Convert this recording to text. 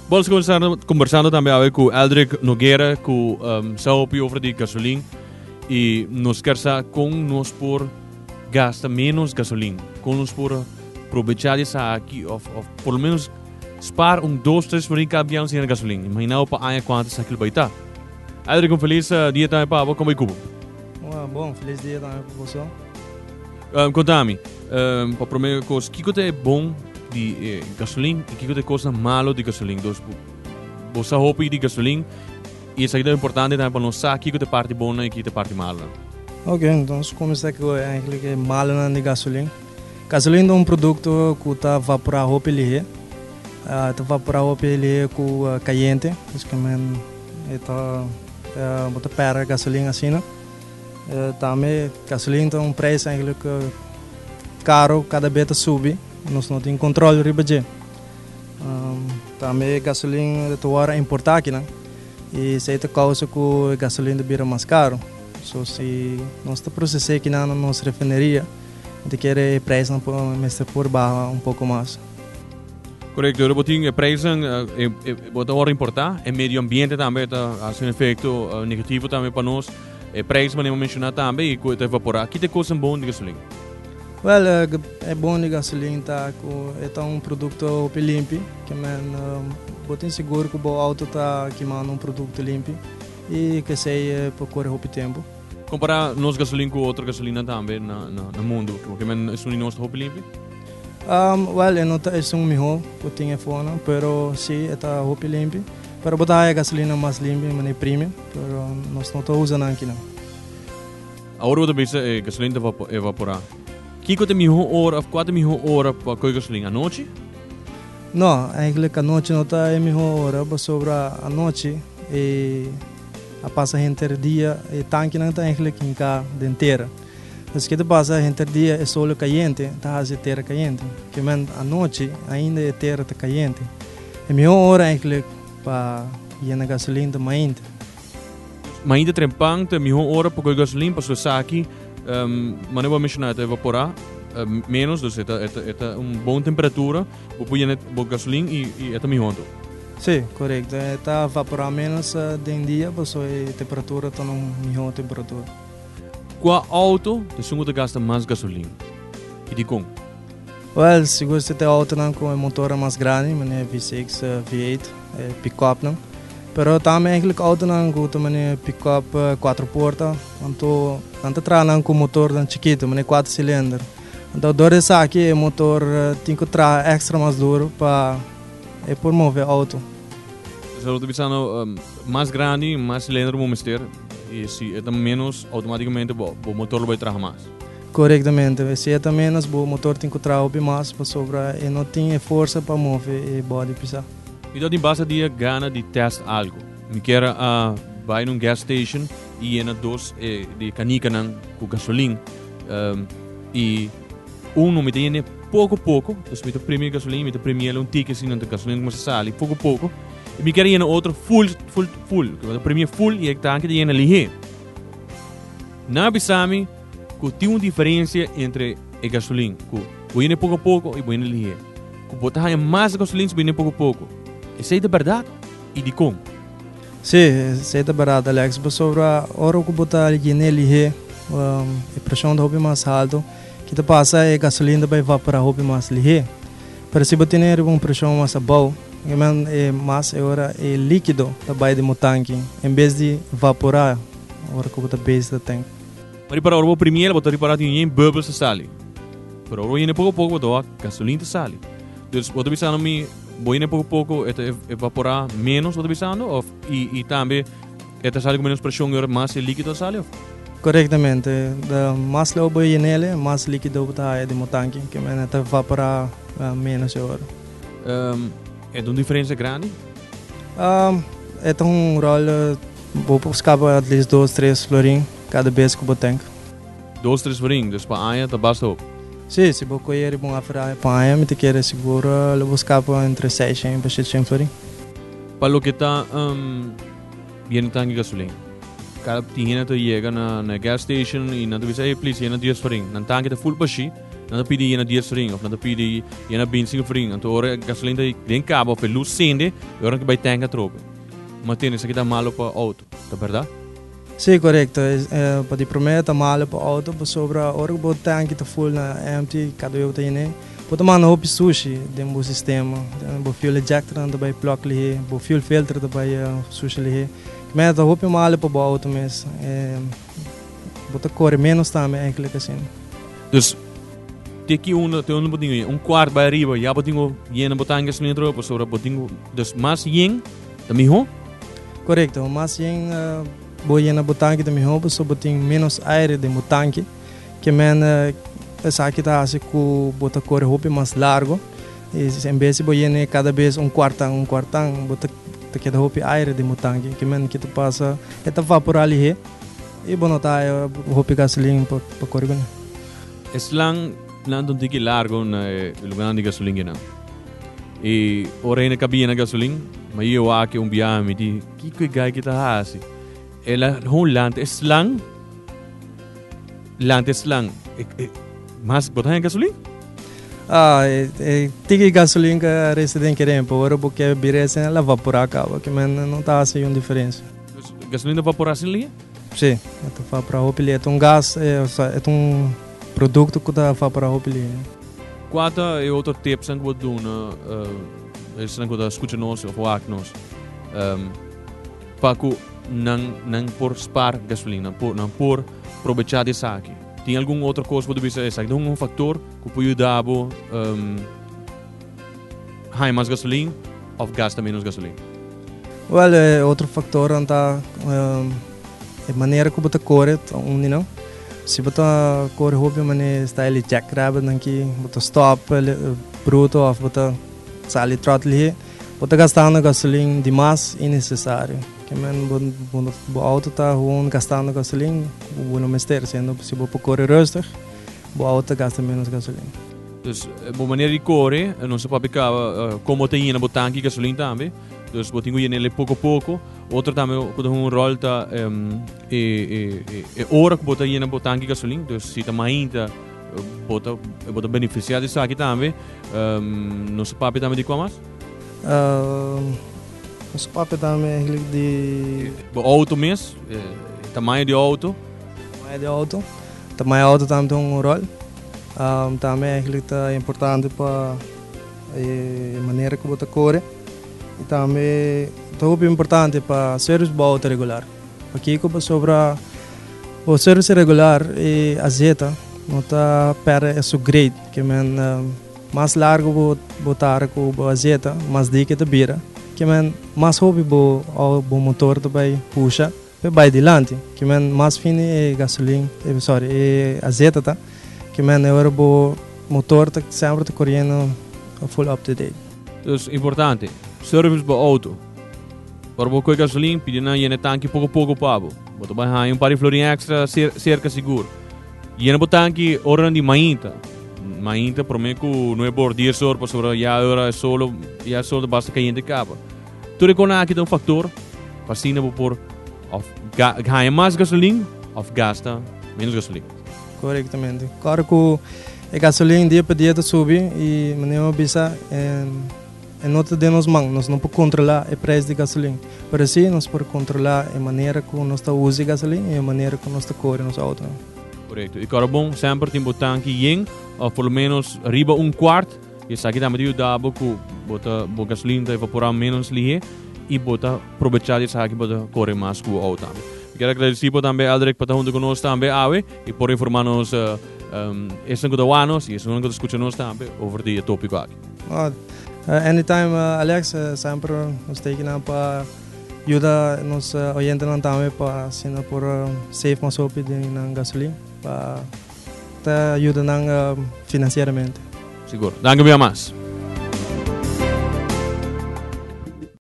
Vamos conversando também a ver com Eldrick Nogueira, que sabe over de gasolina e nos quer saber como nós por gasta menos gasolina, como nós por aproveitar isso aqui, ou pelo menos spar 2-3 por cada ano sem gasolina. Imagina para aí quanto aquilo vai estar. Eldrick, feliz dia também para você, como é que bom, feliz dia também para você. Contame, para primeira coisa, o que é bom de gasolina e o que é coisa malo de gasolina? Você roupa de gasolina e isso é importante também para nós saber o que é parte boa e o que é parte mala. Ok, então começar com que é malo de gasolina. Gasolina é produto que está evaporar roupa ali, está evaporar roupa ali com quente, basicamente está botar para gasolina assim. Também gasolina tem preço caro, cada vez sube. Nós não temos controle riba de. Também gasolina de hora importar aqui, né? E isso é causa que a gasolina vira mais caro. So, se nós está processando aqui na nossa refinaria, a gente quer preço não pode por baixo pouco mais. Correto, eu botinho preço é hora importar, é meio ambiente também está um efeito negativo também para nós. É preço, mas não mencionar também e coisa evaporar. Que tem coisa boa de gasolina? Well, é bom de gasolina, tá? É produto limpo, que botem seguro que o auto está queimando produto limpo e que sei procura o tempo. Comparar nossa gasolina com outra gasolina também no mundo, porque é um nosso roupa limpo? Well, não é melhor que tem fora, mas sim, é roupa limpa. Para botar a gasolina mais limpa, mas é premium, mas nós não estamos usando aqui. Agora outra vez é gasolina evaporar. Que é a melhor hora, qual é a melhor hora para comer gasolina? À noite? Não, a noite não está a melhor hora, mas sobre a noite e a passa entre dia e tanque não está em cá inteira. Mas que passa entre dia é solo quente, está a terra quente. Que a noite ainda é terra quente. A melhor hora para ir na gasolina também. Mas ainda trempante, a melhor hora para comer gasolina para o saque. Mas não vou mencionar, evaporar menos, então é uma boa temperatura, vou pôr a gasolina e é melhor. Sim, correto. Está evaporar menos de dia, mas a temperatura está numa melhor temperatura. Qual auto você gasta mais gasolina? E de como? Well, se você tem auto com um motor mais grande, V6, V8, pick-up, pero também aquele auto com pick-up 4 portas, tanto traz com motor chiquito, 4 cilindros. Então, dois aqui o motor tem que trazer extra mais duro para mover o auto. Se você está mais grande, mais cilindro vamos ter, e se é menos, automaticamente o motor vai trazer mais. Corretamente, se é menos, o motor tem que trazer mais para sobrar e não tem força para mover e pode pisar. Então, em base dia gana de testar algo. Me quero vai num gas station e na dos de canica com gasolina e me tem pouco, então me tem primeiro gasolina, me tem primeiro ticket assim na gasolina como se sale, pouco, e me quero ir na outro full, que o primeiro full e o tanque de ali. Na bisami, que tem uma diferença entre a gasolina, que vou ir pouco e vou ir ali. Que botar mais gasolina, vou ir pouco. Isso é de verdade e de como? Sim, isso é de verdade, Alex. Sobre a hora que botar ali nele, a pressão da roupa mais alta, que passa a gasolina vai evaporar a roupa mais ligeira. Para se botar uma pressão mais boa, mais é líquido também de tanque, em vez de evaporar a hora que botar base do tanque. Mas para o primeiro, botar reparar que tem bubbles sali. Para o ir pouco, botar gasolina sali. Então, botar pensando me vou ir pouco, evaporar menos, botar pensando, e também sali com menos pressão, mais líquido sali. Corretamente, mais low boy nele, mais líquido botar de tanque, que evaporar menos hora. É uma diferença grande? É um rol, vou buscar at least 2-3 florim cada vez que eu tenho. 2-3 florim, então para a tá basta. Sim, se eu correr bom a praia, para a me te quer seguro, eu buscar entre 6 e 7 florim. Para o que está bien tanque de gasolina. Cada tinha chega na gas station e na duvida please na 10 florim. Na tanque de full baixi, não pedi ena 10 ring of não pedi ena 25 ring, então ora gasolina tem cabo of luz sende, ora que vai tanka tropa. Mas tem isso aqui tá malo para auto, tá verdade? Sim, correto. Para te prometer malo para auto, para sobra ora que o tanque tá full na empty, cada vez tem né. Pode mandar hopi sushi dentro do sistema, o fuel injector anda vai plug ali, o fuel filter anda vai sushi ali. Mas tá hopi malo para o auto mesmo. Bota corre menos também eigenlijk assim. Dus tem um botinho, quarto para arriba, já botinho ena botar gasolina tropa, sobre botinho, dus mais yen, também ho? Correto, mas yen boia na botanque também ho, so botinho menos aire de botanque, que men essa aqui tá assim com bota corre hopi mais largo, e em vez de boia cada vez quartão, bota que da hopi aire de botanque, que men que tu passa, eta vapor ali e bonota hopi gasolina para correr. Eslang lang um tiki largo na lugar de gasolina. E ora na cabina gasolina, mas eu aqui biame de que gai que tá assim. Ela Holland eslang mas botar gasolina? Tiki gasolina que residente querem, por porque birese ela vapor acaba, que men não tá assim uma diferença. Gasolina vaporação ali? Sim, então vapor hopi é gás, é produto que dá para o pili. Qual é outro tips que você dá esse que você escuta nós ou faz nós para que não por spar gasolina, não por aproveitar dessa aqui. Tem algum outra coisa que você dizer? Tem um fator que pode ajudar a mais gasolina ou gasta menos gasolina? Outro fator é a maneira que você corre, não? Se você corre hopi mane style check grab nanki você stop bruto ou você sali throttle você gastando gasolina demais innecessário que men o auto tá gastando gasolina o não mestre sendo se você corre rustig o auto gasta menos gasolina. Dus a maneira de correr não se pode ficar como tem na botanque gasolina também. Dus você tem que ir pouco a pouco. Outro também quando um rol tá hora que você ir na botanque gasolina. Dus se também tá bota beneficiar disso aqui também. Não se pode também de como mais? Não se pode também de o auto mesmo, tamanho de auto. Tamanho auto também tem um rol. Também é importante para a maneira que você corre. E também é importante para serviço de auto regular. Aqui como sobre o serviço regular e a zeta não está para esse grade que mais largo botar com a zeta mais dica de bira que mais hobby o motor também puxa vai adiante que mais fino é gasolina a zeta tá que agora o motor tá sempre tá correndo full up to date. Dus importante service para auto. Para você gasolina, pedir na tanque pouco pabo. Você vai um par de florinha extra cerca seguro. E na tanque hora de mainta promete que não é por 10 horas para sobre já hora solo basta caindo de capa. Tu reconhece aqui um fator para sim por ganhar mais gasolina ou gasta menos gasolina. Corretamente. Claro que a gasolina dia para dia subir e não bisa nota de nós nós não podemos controlar o preço de gasolina. Por assim, nós podemos controlar a maneira que nós usamos gasolina e a maneira que nós corremos nosso auto. Correto. E cara bom, sempre tem botar aqui ou pelo menos arriba quarto. E isso aqui também dá que bota gasolina evaporar menos ali e bota aproveitar isso aqui para correr mais com o auto. Quero agradecer também ao Aldrich para estar junto conosco também e por informar-nos esse que dá-nos e esse que escuta-nos também sobre o tópico aqui. Anytime, Alex, sempre nos teken para ajudar nos oyentes também para sina por save mais hopi ng gasolina para ajudar financeiramente. Seguro. Danke bien mais.